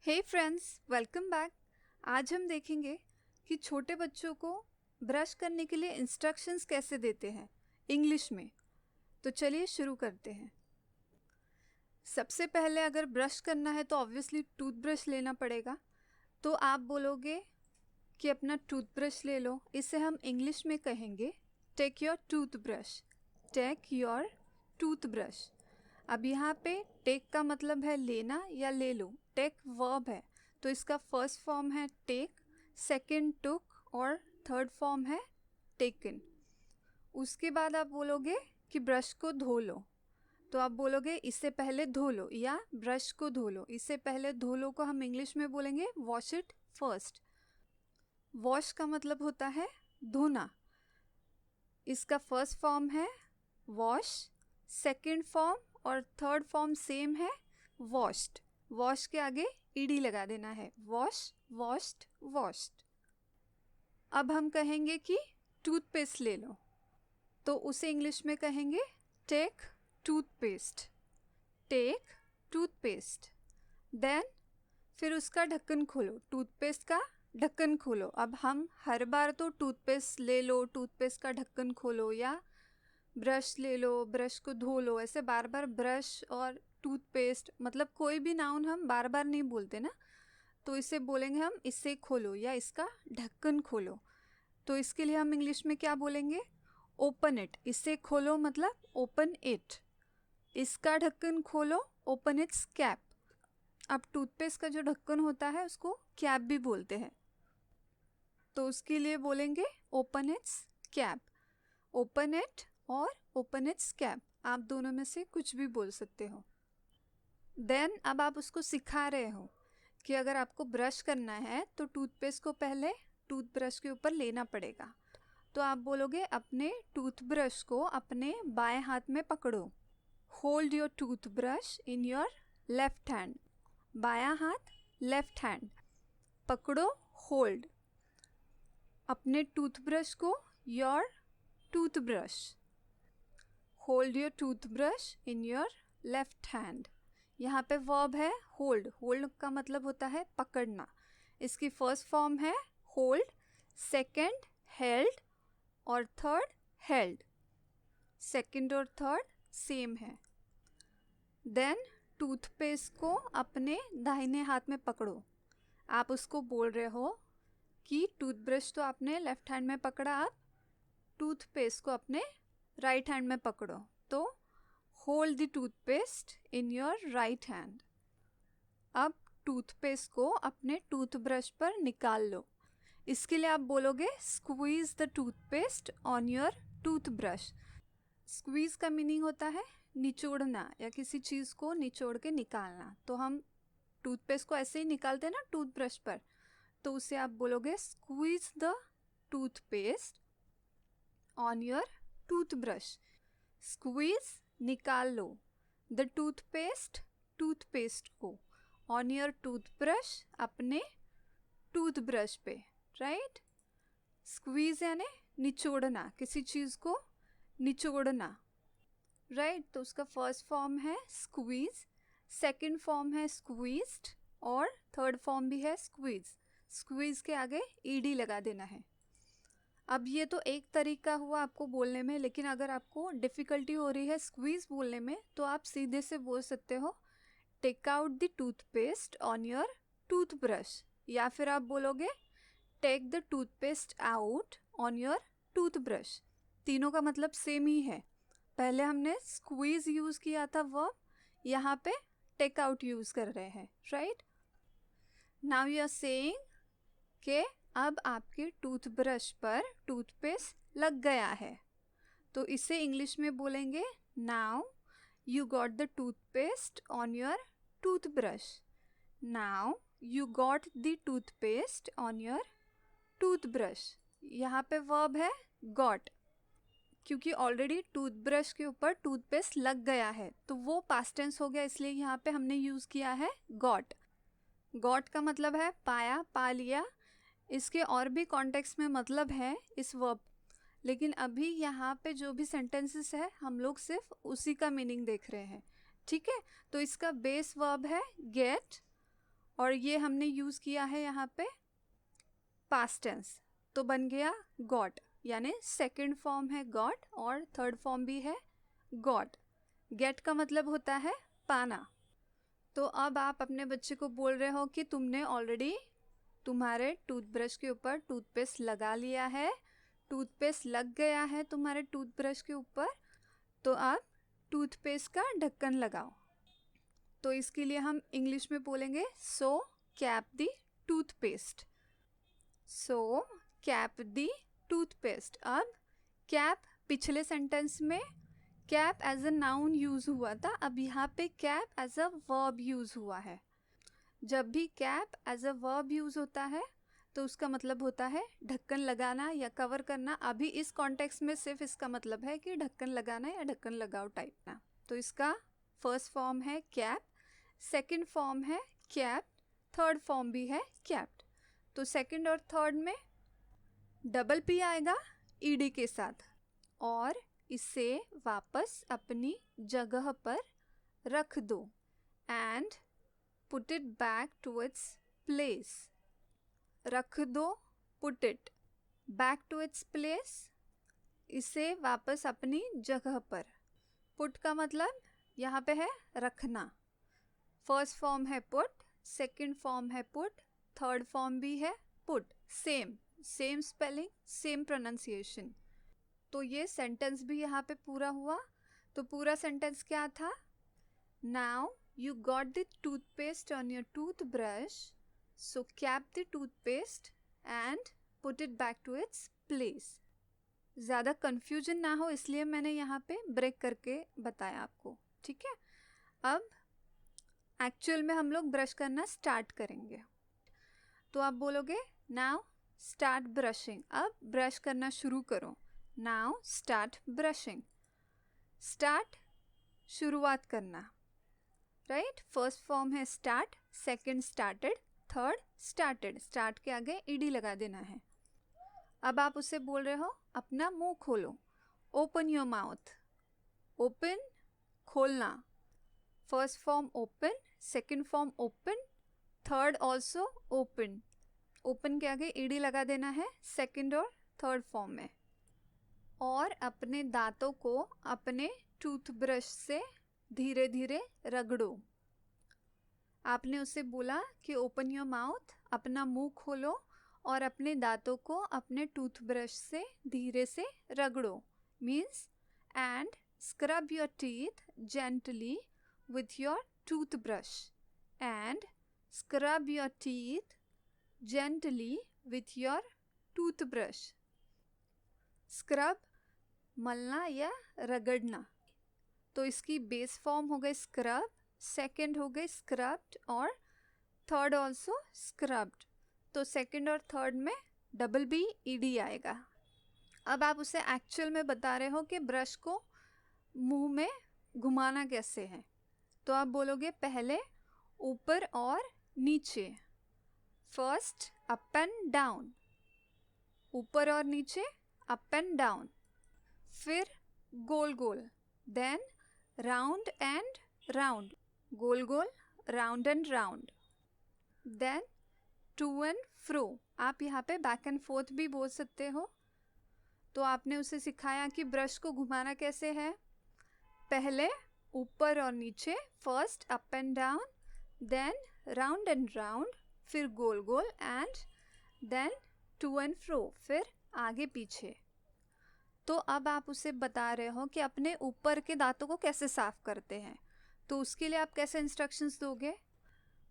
हे friends, welcome back. आज हम देखेंगे कि छोटे बच्चों को ब्रश करने के लिए इंस्ट्रक्शंस कैसे देते हैं इंग्लिश में। तो चलिए शुरू करते हैं। सबसे पहले अगर ब्रश करना है तो ऑब्वियसली टूथब्रश लेना पड़ेगा। तो आप बोलोगे कि अपना टूथब्रश ले लो। इसे हम इंग्लिश में कहेंगे take your toothbrush. Take your toothbrush. अब यहाँ पे टेक का मतलब है लेना या ले लो। टेक वर्ब है तो इसका फर्स्ट फॉर्म है टेक, सेकंड टुक और थर्ड फॉर्म है टेकन। उसके बाद आप बोलोगे कि ब्रश को धो लो। तो आप बोलोगे इससे पहले धो लो या ब्रश को धो लो। इससे पहले धो लो को हम इंग्लिश में बोलेंगे वॉश इट फर्स्ट। वॉश का मतलब होता है धोना। इसका फर्स्ट फॉर्म है वॉश, सेकंड फॉर्म और थर्ड फॉर्म सेम है वॉश्ड। वॉश के आगे ईडी लगा देना है। Wash, washed, washed. अब हम कहेंगे कि टूथपेस्ट ले लो तो उसे इंग्लिश में कहेंगे take toothpaste. Take toothpaste. Then फिर उसका ढक्कन खोलो। टूथपेस्ट का ढक्कन खोलो। अब हम हर बार तो टूथपेस्ट ले लो, टूथपेस्ट का ढक्कन खोलो या ब्रश ले लो, ब्रश को धो लो, ऐसे बार बार ब्रश और टूथपेस्ट मतलब कोई भी नाउन हम बार बार नहीं बोलते ना। तो इसे बोलेंगे हम इसे खोलो या इसका ढक्कन खोलो। तो इसके लिए हम इंग्लिश में क्या बोलेंगे? Open it. इसे खोलो मतलब ओपन इट। इसका ढक्कन खोलो, ओपन इट्स कैप। अब टूथपेस्ट का जो ढक्कन होता है उसको कैप भी बोलते हैं। तो उसके लिए बोलेंगे open it's cap. Open it और ओपन इट्स कैप, आप दोनों में से कुछ भी बोल सकते हो। देन अब आप उसको सिखा रहे हो कि अगर आपको ब्रश करना है तो टूथपेस्ट को पहले टूथब्रश के ऊपर लेना पड़ेगा। तो आप बोलोगे अपने टूथब्रश को अपने बाएं हाथ में पकड़ो। Hold your toothbrush in your left hand. बायां हाथ लेफ्ट हैंड पकड़ो, होल्ड। अपने टूथब्रश को your toothbrush. Hold your toothbrush in your left hand. यहाँ पे वर्ब है होल्ड। होल्ड का मतलब होता है पकड़ना। इसकी फर्स्ट फॉर्म है होल्ड, सेकंड हेल्ड और थर्ड हेल्ड। सेकंड और थर्ड सेम है। देन टूथपेस्ट को अपने दाहिने हाथ में पकड़ो। आप उसको बोल रहे हो कि टूथब्रश तो आपने लेफ्ट हैंड में पकड़ा, आप टूथपेस्ट को अपने राइट हैंड में पकड़ो। तो hold the toothpaste in your right hand. अब टूथपेस्ट को अपने टूथब्रश पर निकाल लो। इसके लिए आप बोलोगे squeeze the toothpaste on your toothbrush. Squeeze का मीनिंग होता है निचोड़ना या किसी चीज़ को निचोड़ के निकालना। तो हम टूथपेस्ट को ऐसे ही निकालते हैं ना टूथब्रश पर, तो उसे आप बोलोगे squeeze the toothpaste on your toothbrush. Squeeze निकाल लो, द टूथपेस्ट टूथपेस्ट को, ऑन योर टूथब्रश अपने टूथब्रश पे, राइट। स्क्वीज यानी निचोड़ना, किसी चीज़ को निचोड़ना, राइट। तो उसका फर्स्ट फॉर्म है स्क्वीज, सेकंड फॉर्म है स्क्वीज्ड और थर्ड फॉर्म भी है स्क्वीज। स्क्वीज के आगे ईडी लगा देना है। अब ये तो एक तरीका हुआ आपको बोलने में, लेकिन अगर आपको डिफ़िकल्टी हो रही है स्क्वीज़ बोलने में तो आप सीधे से बोल सकते हो take out the toothpaste on your toothbrush, या फिर आप बोलोगे take the toothpaste out on your toothbrush. तीनों का मतलब सेम ही है। पहले हमने स्क्वीज़ यूज़ किया था वर्ब, यहाँ पे टेक आउट यूज़ कर रहे हैं, right. Now you are saying के अब आपके टूथब्रश पर टूथपेस्ट लग गया है। तो इसे इंग्लिश में बोलेंगे now you got the toothpaste on your toothbrush. Now you got the toothpaste on your toothbrush. यहाँ पे वर्ब है गॉट, क्योंकि ऑलरेडी टूथब्रश के ऊपर टूथपेस्ट लग गया है तो वो पास्ट टेंस हो गया, इसलिए यहाँ पे हमने यूज़ किया है गॉट। गॉट का मतलब है पाया, पा लिया। इसके और भी कॉन्टेक्स्ट में मतलब है इस वर्ब, लेकिन अभी यहाँ पे जो भी सेंटेंसेस है हम लोग सिर्फ उसी का मीनिंग देख रहे हैं, ठीक है। तो इसका बेस वर्ब है गेट और ये हमने यूज़ किया है यहाँ पे पास्ट टेंस, तो बन गया गॉट, यानी सेकंड फॉर्म है गॉट और थर्ड फॉर्म भी है गॉट। गेट का मतलब होता है पाना। तो अब आप अपने बच्चे को बोल रहे हो कि तुमने ऑलरेडी तुम्हारे टूथब्रश के ऊपर टूथपेस्ट लगा लिया है, टूथपेस्ट लग गया है तुम्हारे टूथब्रश के ऊपर, तो आप टूथपेस्ट का ढक्कन लगाओ। तो इसके लिए हम इंग्लिश में बोलेंगे so cap the toothpaste, so cap the toothpaste. अब कैप पिछले सेंटेंस में cap as a noun use हुआ था, अब यहाँ पे cap as a verb use हुआ है। जब भी cap as a verb use होता है तो उसका मतलब होता है ढक्कन लगाना या कवर करना। अभी इस कॉन्टेक्स्ट में सिर्फ इसका मतलब है कि ढक्कन लगाना या ढक्कन लगाओ टाइप ना। तो इसका फर्स्ट फॉर्म है कैप, सेकंड फॉर्म है कैप, थर्ड फॉर्म भी है कैप्ड। तो सेकंड और थर्ड में डबल पी आएगा ईडी के साथ और इसे वापस अपनी जगह पर रख दो and put it back to its place. रख दो, put it back to its place, इसे वापस अपनी जगह पर। पुट का मतलब यहाँ पे है रखना। फर्स्ट फॉर्म है पुट, सेकंड फॉर्म है पुट, थर्ड फॉर्म भी है put. Same spelling, same pronunciation. तो ये सेंटेंस भी यहाँ पे पूरा हुआ। तो पूरा सेंटेंस क्या था? Now you got the toothpaste on your toothbrush, so cap the toothpaste and put it back to its place. ज़्यादा कन्फ्यूजन ना हो इसलिए मैंने यहाँ पे ब्रेक करके बताया आपको, ठीक है। अब एक्चुअल में हम लोग ब्रश करना स्टार्ट करेंगे। तो आप बोलोगे नाउ स्टार्ट ब्रशिंग, अब ब्रश करना शुरू करो। Now start brushing. स्टार्ट शुरुआत करना, राइट। फर्स्ट फॉर्म है start, second started, third started. Start के आगे ईडी लगा देना है। अब आप उससे बोल रहे हो अपना मुंह खोलो, ओपन योर माउथ। ओपन खोलना, first form open, second form open, third also open. Open के आगे ईडी लगा देना है सेकंड और थर्ड फॉर्म में। और अपने दांतों को अपने टूथब्रश से धीरे धीरे रगड़ो। आपने उससे बोला कि ओपन योर माउथ, अपना मुंह खोलो और अपने दांतों को अपने टूथब्रश से धीरे से रगड़ो। Means and scrub your teeth gently with your toothbrush and scrub your teeth gently with your toothbrush. Scrub मलना या रगड़ना। तो इसकी बेस फॉर्म हो गई स्क्रब, सेकंड हो गई स्क्रब्ड और थर्ड ऑल्सो स्क्रब्ड। तो सेकंड और थर्ड में डबल बी ईडी आएगा। अब आप उसे एक्चुअल में बता रहे हो कि ब्रश को मुंह में घुमाना कैसे है। तो आप बोलोगे पहले ऊपर और नीचे, फर्स्ट अप एंड डाउन, ऊपर और नीचे अप एंड डाउन, फिर गोल गोल, देन राउंड एंड राउंड, गोल गोल round and round, then to and fro. आप यहाँ पे बैक एंड फोर्थ भी बोल सकते हो। तो आपने उसे सिखाया कि ब्रश को घुमाना कैसे है। पहले ऊपर और नीचे, first up and down, then round and round, फिर गोल गोल and then to and fro, फिर आगे पीछे। तो अब आप उसे बता रहे हो कि अपने ऊपर के दांतों को कैसे साफ करते हैं। तो उसके लिए आप कैसे इंस्ट्रक्शंस दोगे?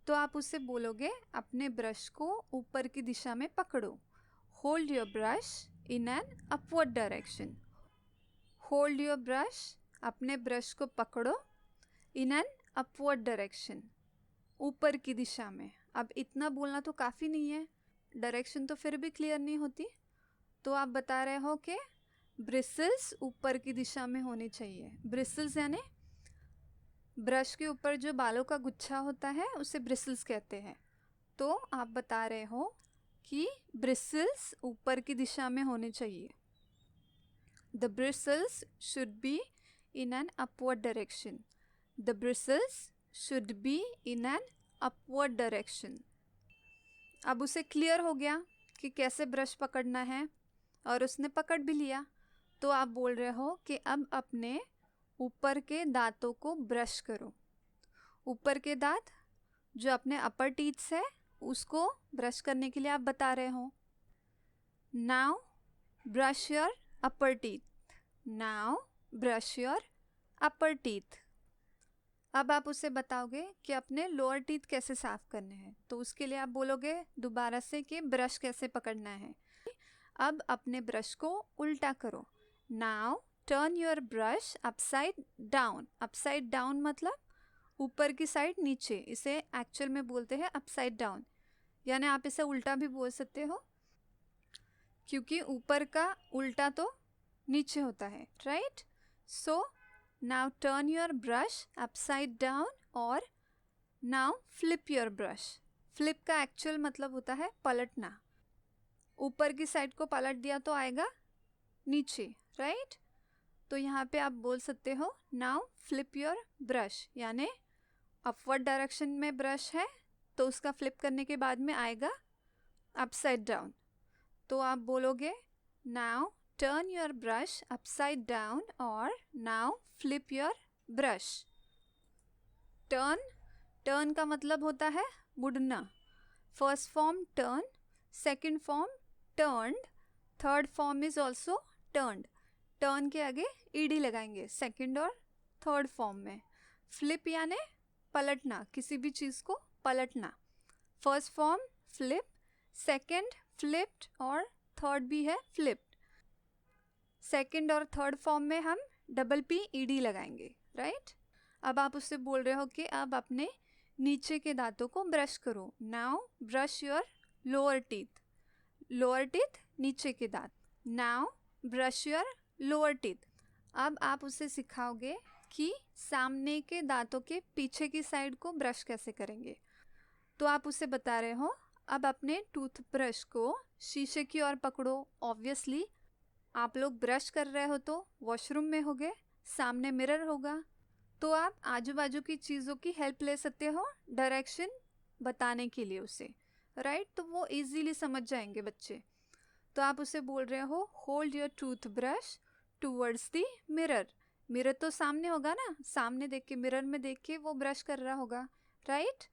तो आप उससे बोलोगे अपने ब्रश को ऊपर की दिशा में पकड़ो। Hold your brush in an upward direction. Hold your brush, अपने ब्रश को पकड़ो इन एन अपवर्ड डायरेक्शन, ऊपर की दिशा में। अब इतना बोलना तो काफ़ी नहीं है, डायरेक्शन तो फिर भी क्लियर नहीं होती। तो आप बता रहे हो कि ब्रिसल्स ऊपर की दिशा में होनी चाहिए। ब्रिसल्स यानी ब्रश के ऊपर जो बालों का गुच्छा होता है उसे ब्रिसल्स कहते हैं। तो आप बता रहे हो कि ब्रिसल्स ऊपर की दिशा में होने चाहिए। The bristles should be in an upward direction. The bristles should be in an upward direction. अब उसे क्लियर हो गया कि कैसे ब्रश पकड़ना है और उसने पकड़ भी लिया, तो आप बोल रहे हो कि अब अपने ऊपर के दांतों को ब्रश करो। ऊपर के दांत जो अपने अपर टीथ्स है उसको ब्रश करने के लिए आप बता रहे हो। Now brush your upper teeth, now brush your upper teeth. अब आप उसे बताओगे कि अपने लोअर टीथ कैसे साफ करने हैं, तो उसके लिए आप बोलोगे दोबारा से कि ब्रश कैसे पकड़ना है। अब अपने ब्रश को उल्टा करो। Now turn your brush upside down. Upside down मतलब ऊपर की साइड नीचे, इसे एक्चुअल में बोलते हैं अपसाइड डाउन, यानी आप इसे उल्टा भी बोल सकते हो क्योंकि ऊपर का उल्टा तो नीचे होता है, right. So now turn your brush upside down और now flip your brush. Flip का एक्चुअल मतलब होता है पलटना। ऊपर की साइड को पलट दिया तो आएगा नीचे, राइट। तो यहाँ पे आप बोल सकते हो नाउ फ्लिप योर ब्रश, यानी अपवर्ड डायरेक्शन में ब्रश है तो उसका फ्लिप करने के बाद में आएगा अपसाइड डाउन। तो आप बोलोगे now turn your brush upside down और now flip your brush. Turn, turn का मतलब होता है मुड़ना। First form turn, second form turned, third form is also turned. Turn के आगे ईडी लगाएंगे सेकंड और थर्ड फॉर्म में। फ्लिप यानी पलटना, किसी भी चीज़ को पलटना। First form flip, second flipped और थर्ड भी है फ्लिप्ड। सेकंड और थर्ड फॉर्म में हम डबल पी ईडी लगाएंगे, राइट। अब आप उससे बोल रहे हो कि अब अपने नीचे के दांतों को ब्रश करो। Now brush your lower teeth. Lower teeth नीचे के दांत। Now brush your lower teeth. अब आप उसे सिखाओगे कि सामने के दांतों के पीछे की साइड को ब्रश कैसे करेंगे। तो आप उसे बता रहे हो अब अपने टूथब्रश को शीशे की ओर पकड़ो। ऑब्वियसली आप लोग ब्रश कर रहे हो तो वॉशरूम में होगे, सामने मिरर होगा, तो आप आजू बाजू की चीज़ों की हेल्प ले सकते हो डायरेक्शन बताने के लिए उसे, राइट। तो वो इजीली समझ जाएंगे बच्चे। तो आप उसे बोल रहे हो hold your toothbrush towards the mirror. Mirror तो सामने होगा ना, सामने देख के, मिरर में देख के वो ब्रश कर रहा होगा, राइट।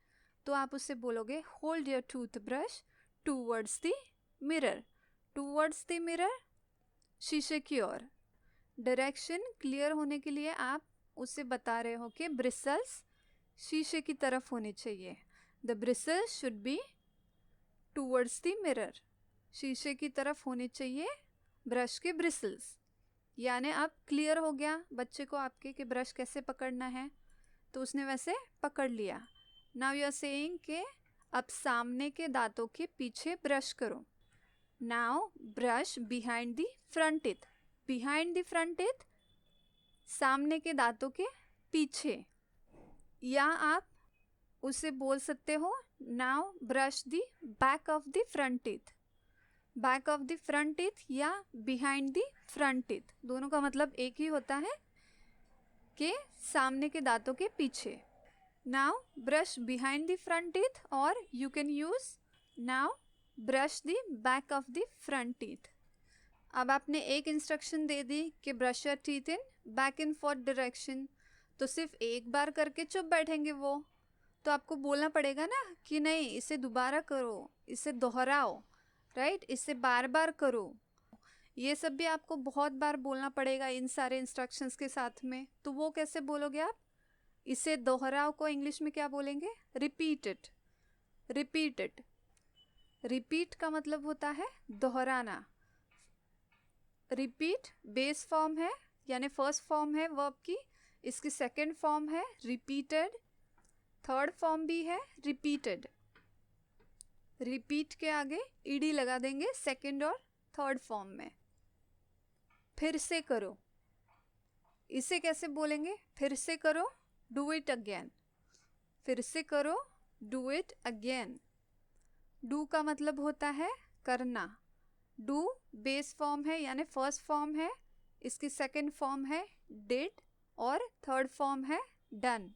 तो आप उससे बोलोगे hold your toothbrush towards the mirror. Towards the mirror, शीशे की ओर। डायरेक्शन क्लियर होने के लिए आप उसे बता रहे हो कि ब्रिसल्स शीशे की तरफ होने चाहिए। The bristles should be towards the mirror. शीशे की तरफ होने चाहिए ब्रश के ब्रिसल्स। यानी अब क्लियर हो गया बच्चे को आपके कि ब्रश कैसे पकड़ना है, तो उसने वैसे पकड़ लिया। नाउ यू आर सेइंग कि अब सामने के दांतों के पीछे ब्रश करो। Now brush behind the front teeth. Behind the front teeth, सामने के दांतों के पीछे। या आप उसे बोल सकते हो now brush the back of the front teeth. Back of the front teeth या बिहाइंड द फ्रंट टीथ, दोनों का मतलब एक ही होता है कि सामने के दांतों के पीछे। Now brush behind the front teeth और you can use now brush the back of the front teeth. अब आपने एक इंस्ट्रक्शन दे दी कि brush your teeth in back and forth direction, तो सिर्फ एक बार करके चुप बैठेंगे वो, तो आपको बोलना पड़ेगा ना कि नहीं इसे दोबारा करो, इसे दोहराओ, राइट, इसे बार बार करो। ये सब भी आपको बहुत बार बोलना पड़ेगा इन सारे इंस्ट्रक्शंस के साथ में। तो वो कैसे बोलोगे आप? इसे दोहराओ को इंग्लिश में क्या बोलेंगे? Repeat it. Repeat it. Repeat का मतलब होता है दोहराना। रिपीट बेस फॉर्म है, यानी फर्स्ट फॉर्म है वर्ब की, इसकी सेकंड फॉर्म है रिपीटेड, थर्ड फॉर्म भी है रिपीटेड। रिपीट के आगे ईडी लगा देंगे सेकंड और थर्ड फॉर्म में। फिर से करो, इसे कैसे बोलेंगे? फिर से करो, डू इट अगेन। फिर से करो, डू इट अगेन। डू का मतलब होता है करना। डू बेस फॉर्म है यानी फर्स्ट फॉर्म है, इसकी सेकंड फॉर्म है डिड और थर्ड फॉर्म है डन।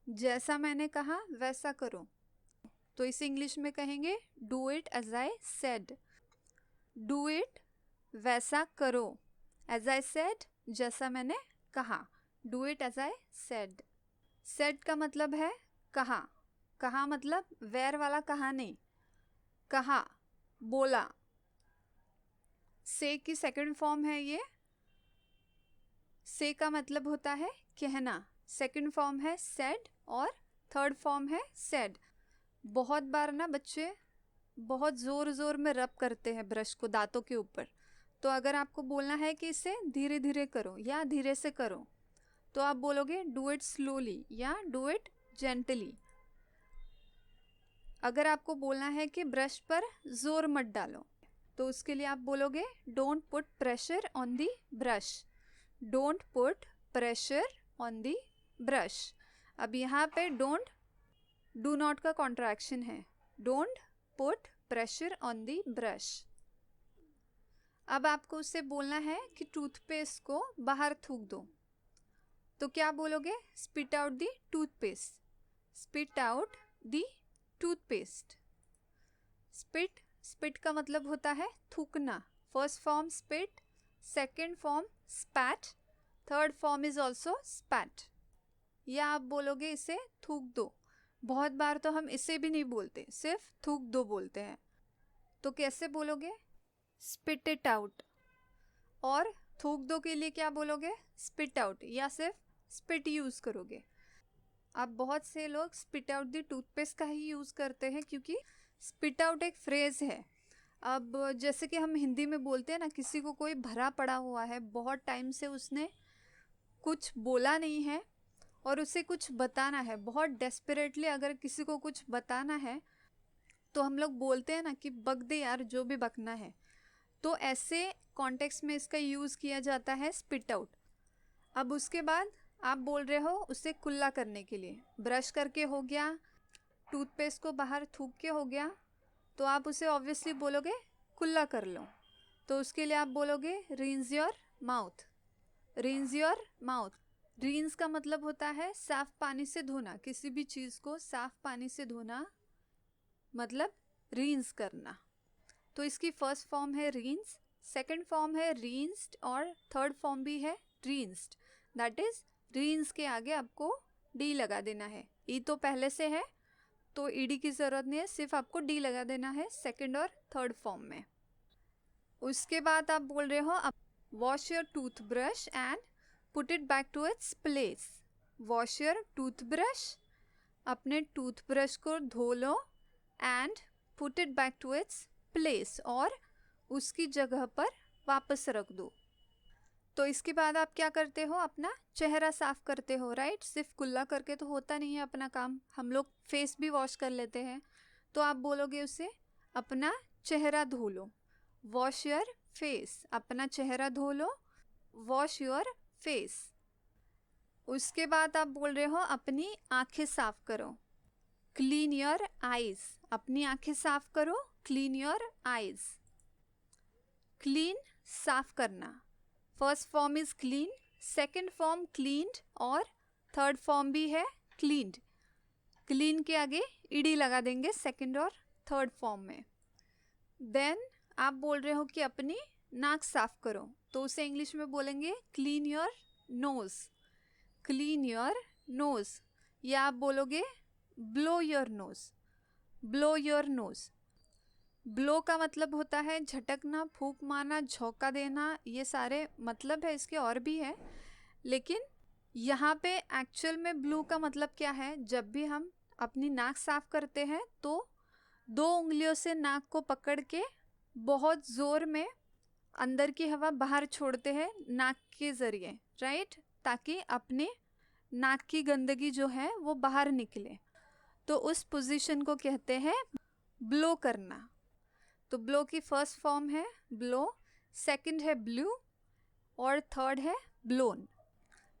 जैसा मैंने कहा वैसा करो, तो इसे इंग्लिश में कहेंगे do it as I said. Do it वैसा करो, एज आई सेड जैसा मैंने कहा, do it as I said. Said का मतलब है कहा, कहा मतलब वेर वाला कहा नहीं, कहा, बोला। से की सेकंड फॉर्म है ये। से का मतलब होता है कहना, सेकंड फॉर्म है सेड और थर्ड फॉर्म है सेड। बहुत बार ना बच्चे बहुत ज़ोर ज़ोर में रब करते हैं ब्रश को दांतों के ऊपर, तो अगर आपको बोलना है कि इसे धीरे धीरे करो या धीरे से करो, तो आप बोलोगे डू इट स्लोली या डू इट जेंटली। अगर आपको बोलना है कि ब्रश पर ज़ोर मत डालो, तो उसके लिए आप बोलोगे don't put pressure on the brush. Don't put pressure on the brush. अब यहाँ पे डोंट डू नॉट का कॉन्ट्रैक्शन है, don't put pressure on the brush. अब आपको उससे बोलना है कि टूथपेस्ट को बाहर थूक दो, तो क्या बोलोगे? Spit out the toothpaste. Spit out the toothpaste. Spit, spit का मतलब होता है थूकना। First form spit, second form spat, third form is also spat. या आप बोलोगे इसे थूक दो। बहुत बार तो हम इसे भी नहीं बोलते, सिर्फ थूक दो बोलते हैं, तो कैसे बोलोगे? Spit it out. और थूक दो के लिए क्या बोलोगे? स्पिट आउट, या सिर्फ स्पिट यूज़ करोगे। अब बहुत से लोग स्पिट आउट दी टूथपेस्ट का ही यूज़ करते हैं, क्योंकि स्पिट आउट एक फ्रेज़ है। अब जैसे कि हम हिंदी में बोलते हैं ना, किसी को कोई भरा पड़ा हुआ है, बहुत टाइम से उसने कुछ बोला नहीं है और उसे कुछ बताना है, बहुत डेस्परेटली अगर किसी को कुछ बताना है, तो हम लोग बोलते हैं ना कि बक दे यार जो भी बकना है। तो ऐसे कॉन्टेक्स्ट में इसका यूज़ किया जाता है स्पिट आउट। अब उसके बाद आप बोल रहे हो उसे कुल्ला करने के लिए, ब्रश करके हो गया, टूथपेस्ट को बाहर थूक के हो गया, तो आप उसे ऑब्वियसली बोलोगे कुल्ला कर लो। तो उसके लिए आप बोलोगे rinse your mouth. Rinse your mouth. Rinse का मतलब होता है साफ पानी से धोना, किसी भी चीज़ को साफ पानी से धोना मतलब रिंस करना। तो इसकी फर्स्ट फॉर्म है रिंस, सेकंड फॉर्म है रिंस्ड और थर्ड फॉर्म भी है रिंस्ड। दैट इज रिंस के आगे आपको डी लगा देना है। ई तो पहले से है तो ईडी की ज़रूरत नहीं है, सिर्फ आपको डी लगा देना है सेकंड और थर्ड फॉर्म में। उसके बाद आप बोल रहे हो wash your toothbrush and put it back to its place. Wash your toothbrush, अपने टूथब्रश को धो लो, and put it back to its place, और उसकी जगह पर वापस रख दो। तो इसके बाद आप क्या करते हो? अपना चेहरा साफ करते हो, राइट? सिर्फ कुल्ला करके तो होता नहीं है अपना काम, हम लोग फेस भी वॉश कर लेते हैं। तो आप बोलोगे उसे अपना चेहरा धो लो। वॉश योर फेस, अपना चेहरा धो लो, वॉश योर फेस। उसके बाद आप बोल रहे हो अपनी आंखें साफ करो। क्लीन योर आईज, अपनी आंखें साफ करो, क्लीन योर आईज। क्लीन, साफ करना। First form is clean, second form cleaned और थर्ड फॉर्म भी है क्लीन्ड। क्लीन के आगे ईडी लगा देंगे सेकंड और थर्ड फॉर्म में। देन आप बोल रहे हो कि अपनी नाक साफ करो, तो उसे इंग्लिश में बोलेंगे clean your nose. Clean your nose, या आप बोलोगे blow your nose. Blow your nose. Blow का मतलब होता है झटकना, फूंक मारना, झोंका देना, ये सारे मतलब है इसके, और भी है, लेकिन यहाँ पे एक्चुअल में ब्लो का मतलब क्या है? जब भी हम अपनी नाक साफ करते हैं तो 2 उंगलियों से नाक को पकड़ के बहुत ज़ोर में अंदर की हवा बाहर छोड़ते हैं नाक के ज़रिए, राइट? ताकि अपने नाक की गंदगी जो है वो बाहर निकले। तो उस पोजीशन को कहते हैं ब्लो करना। तो ब्लो की फर्स्ट फॉर्म है ब्लो, सेकंड है ब्लू और थर्ड है blown.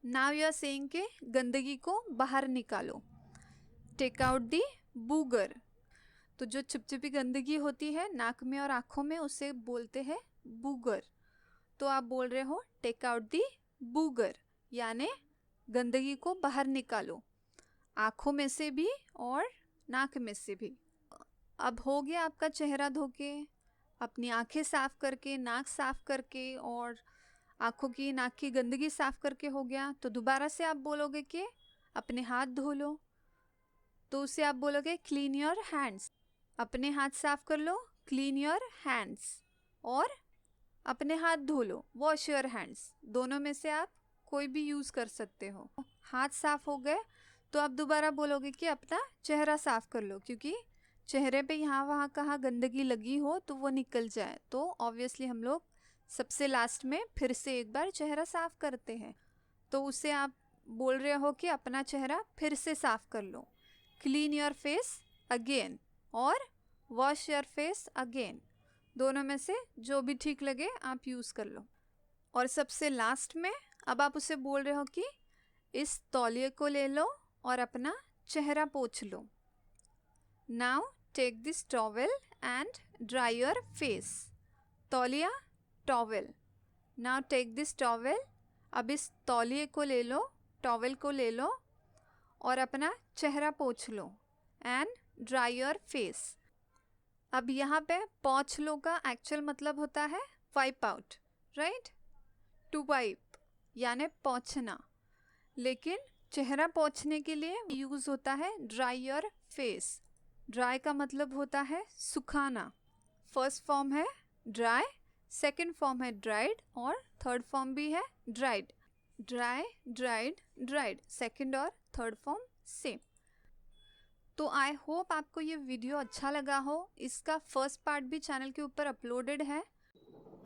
Now you are saying के गंदगी को बाहर निकालो। Take out the booger. तो जो चिपचिपी गंदगी होती है नाक में और आँखों में, उसे बोलते हैं बूगर। तो आप बोल रहे हो टेक आउट दी बूगर, यानी गंदगी को बाहर निकालो। आँखों में से भी और नाक में से भी। अब हो गया आपका चेहरा धो के, अपनी आँखें साफ़ करके, नाक साफ़ करके और आँखों की नाक की गंदगी साफ़ करके हो गया। तो दोबारा से आप बोलोगे कि अपने हाथ धो लो, तो उसे आप बोलोगे क्लीन योर हैंड्स। अपने हाथ साफ़ कर लो, क्लीन योर हैंड्स। और अपने हाथ धो लो, वॉश योर हैंड्स। दोनों में से आप कोई भी यूज़ कर सकते हो। हाथ साफ़ हो गए तो आप दोबारा बोलोगे कि अपना चेहरा साफ़ कर लो, क्योंकि चेहरे पे यहाँ वहाँ कहाँ गंदगी लगी हो तो वो निकल जाए। तो ऑब्वियसली हम लोग सबसे लास्ट में फिर से एक बार चेहरा साफ़ करते हैं। तो उसे आप बोल रहे हो कि अपना चेहरा फिर से साफ़ कर लो, क्लीन योर फेस अगेन और वॉश योर फेस अगेन। दोनों में से जो भी ठीक लगे आप यूज़ कर लो। और सबसे लास्ट में अब आप उसे बोल रहे हो कि इस तौलिए को ले लो और अपना चेहरा पोंछ लो। Now take this towel and dry your face. तौलिया, towel. Now take this towel. अब इस तौलिए को ले लो, टॉवेल को ले लो और अपना चेहरा पोंछ लो एंड ड्राई योर फेस। अब यहाँ पे पोंछ लो का एक्चुअल मतलब होता है wipe out, right? To wipe यानी पोंछना। लेकिन चेहरा पोंछने के लिए यूज़ होता है ड्राई योर फेस। ड्राई का मतलब होता है सुखाना। फर्स्ट फॉर्म है ड्राई, सेकंड फॉर्म है ड्राइड और थर्ड फॉर्म भी है dried. Dry, dried, dried, second और थर्ड फॉर्म सेम। तो आई होप आपको ये वीडियो अच्छा लगा हो। इसका फर्स्ट पार्ट भी चैनल के ऊपर अपलोडेड है।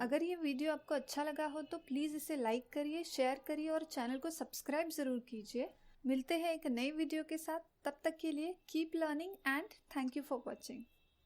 अगर ये वीडियो आपको अच्छा लगा हो तो प्लीज़ इसे लाइक करिए, शेयर करिए और चैनल को सब्सक्राइब ज़रूर कीजिए। मिलते हैं एक नई वीडियो के साथ। तब तक के लिए keep learning and thank you for watching.